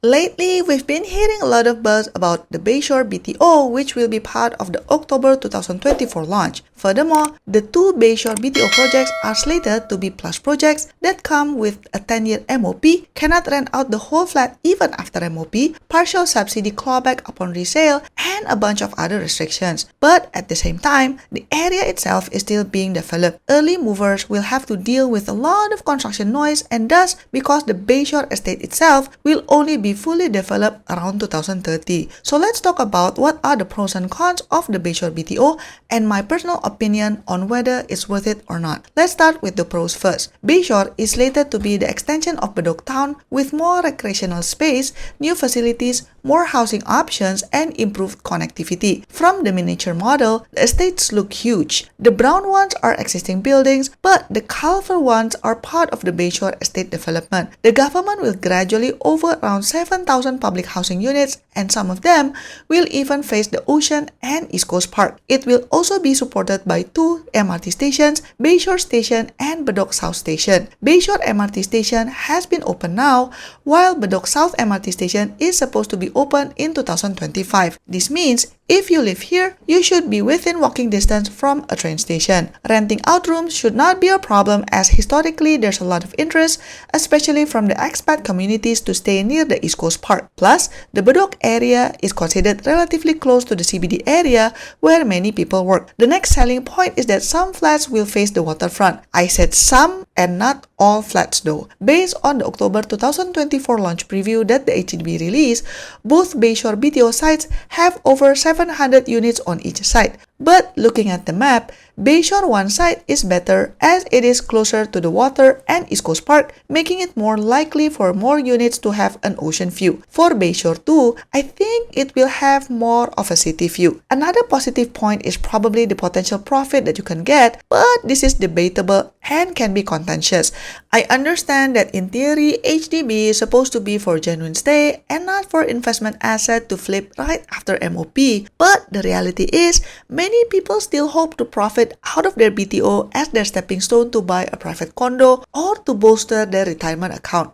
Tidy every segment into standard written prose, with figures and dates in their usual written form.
Lately, we've been hearing a lot of buzz about the Bayshore BTO, which will be part of the October 2024 launch. Furthermore, the two Bayshore BTO projects are slated to be plus projects that come with a 10-year MOP, cannot rent out the whole flat even after MOP, partial subsidy clawback upon resale, and a bunch of other restrictions. But at the same time, the area itself is still being developed. Early movers will have to deal with a lot of construction noise and dust because the Bayshore estate itself will only be fully developed around 2030. So let's talk about what are the pros and cons of the Bayshore BTO and my personal opinion on whether it's worth it or not. Let's start with the pros first. Bayshore is slated to be the extension of Bloc town with more recreational space, new facilities, more housing options, and improved connectivity. From the miniature model, the estates look huge. The brown ones are existing buildings, but the colorful ones are part of the Bayshore estate development. The government will gradually offer around 7,000 public housing units, and some of them will even face the ocean and East Coast Park. It will also be supported by two MRT stations, Bayshore Station and Bloc South Station. Bayshore MRT Station has been open now, while Bloc South MRT Station is supposed to be open in 2025. This means if you live here, you should be within walking distance from a train station. Renting out rooms should not be a problem as historically there's a lot of interest, especially from the expat communities to stay near the East Coast Park. Plus, the Bloc area is considered relatively close to the CBD area where many people work. The next selling point is that some flats will face the waterfront. I said some and not all flats though. Based on the October 2024 launch preview that the HDB released, both Bayshore BTO sites have over 700 units on each site. But looking at the map, Bayshore 1 site is better as it is closer to the water and East Coast Park, making it more likely for more units to have an ocean view. For Bayshore 2, I think it will have more of a city view. Another positive point is probably the potential profit that you can get, but this is debatable and can be contentious. I understand that in theory, HDB is supposed to be for genuine stay and not for investment asset to flip right after MOP, but the reality is, many people still hope to profit out of their BTO as their stepping stone to buy a private condo or to bolster their retirement account.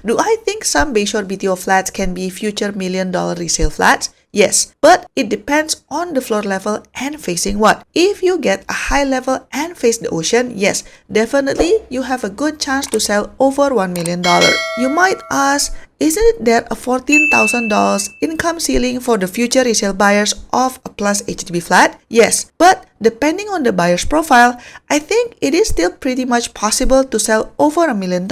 Do I think some Bayshore BTO flats can be future $1 million resale flats? Yes, but it depends on the floor level and facing what. If you get a high level and face the ocean, yes, definitely you have a good chance to sell over $1 million. You might ask, isn't there a $14,000 income ceiling for the future resale buyers of a plus HDB flat? Yes, but depending on the buyer's profile, I think it is still pretty much possible to sell over $1 million,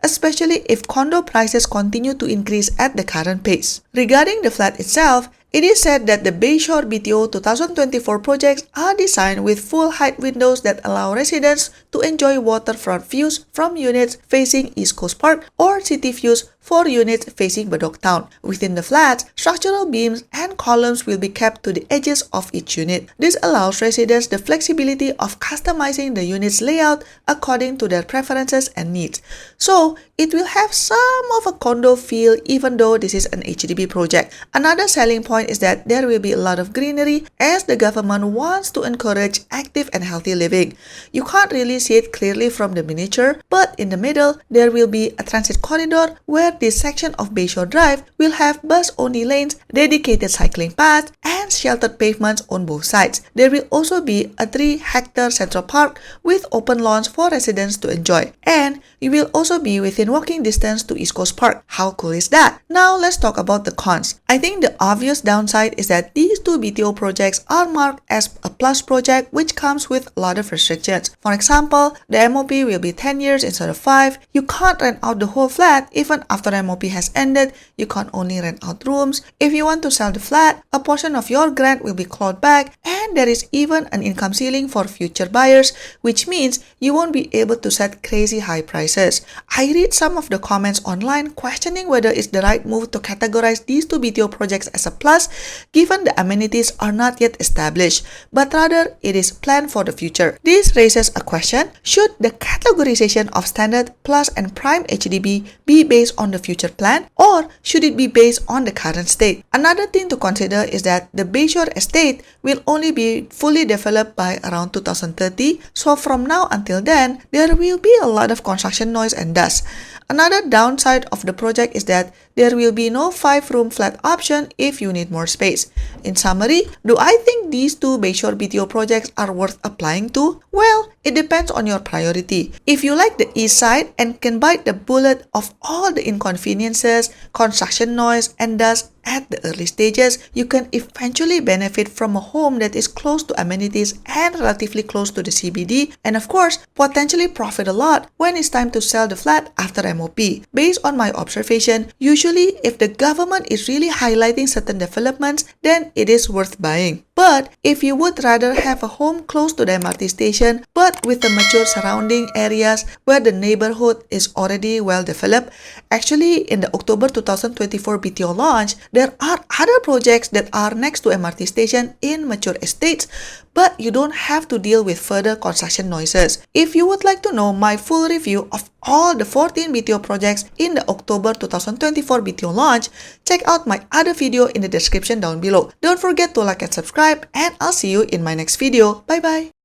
especially if condo prices continue to increase at the current pace. Regarding the flat itself, it is said that the Bayshore BTO 2024 projects are designed with full-height windows that allow residents to enjoy waterfront views from units facing East Coast Park or city views for units facing Bloc town. Within the flats, structural beams and columns will be kept to the edges of each unit. This allows residents the flexibility of customizing the unit's layout according to their preferences and needs. So, it will have some of a condo feel even though this is an HDB project. Another selling point is that there will be a lot of greenery as the government wants to encourage active and healthy living. You can't really see it clearly from the miniature, but in the middle, there will be a transit corridor where this section of Bayshore Drive will have bus-only lanes, dedicated cycling paths, and sheltered pavements on both sides. There will also be a 3-hectare central park with open lawns for residents to enjoy. And you will also be within walking distance to East Coast Park. How cool is that? Now let's talk about the cons. I think the obvious downside is that these two BTO projects are marked as a plus project which comes with a lot of restrictions. For example, the MOP will be 10 years instead of 5. You can't rent out the whole flat even after MOP has ended. You can't only rent out rooms. If you want to sell the flat, a portion of your grant will be clawed back, and there is even an income ceiling for future buyers, which means you won't be able to set crazy high prices. I read some of the comments online questioning whether it's the right move to categorize these two BTO projects as a plus given the amenities are not yet established, but rather it is planned for the future. This raises a question: should the categorization of standard, plus, and prime HDB be based on the future plan, or should it be based on the current state? Another thing to consider is that the Bayshore estate will only be fully developed by around 2030, so from now until then, there will be a lot of construction noise and dust. Another downside of the project is that there will be no 5-room flat option if you need more space. In summary, do I think these two Bayshore BTO projects are worth applying to? Well, it depends on your priority. If you like the east side and can bite the bullet of all the inconveniences, construction noise, and dust at the early stages, you can eventually benefit from a home that is close to amenities and relatively close to the CBD, and of course, potentially profit a lot when it's time to sell the flat after MOP. Based on my observation, usually if the government is really highlighting certain developments, then it is worth buying. But if you would rather have a home close to the MRT station but with the mature surrounding areas where the neighborhood is already well developed, actually in the October 2024 BTO launch, there are other projects that are next to MRT station in mature estates, but you don't have to deal with further construction noises. If you would like to know my full review of all the 14 BTO projects in the October 2024 BTO launch, check out my other video in the description down below. Don't forget to like and subscribe, and I'll see you in my next video. Bye bye!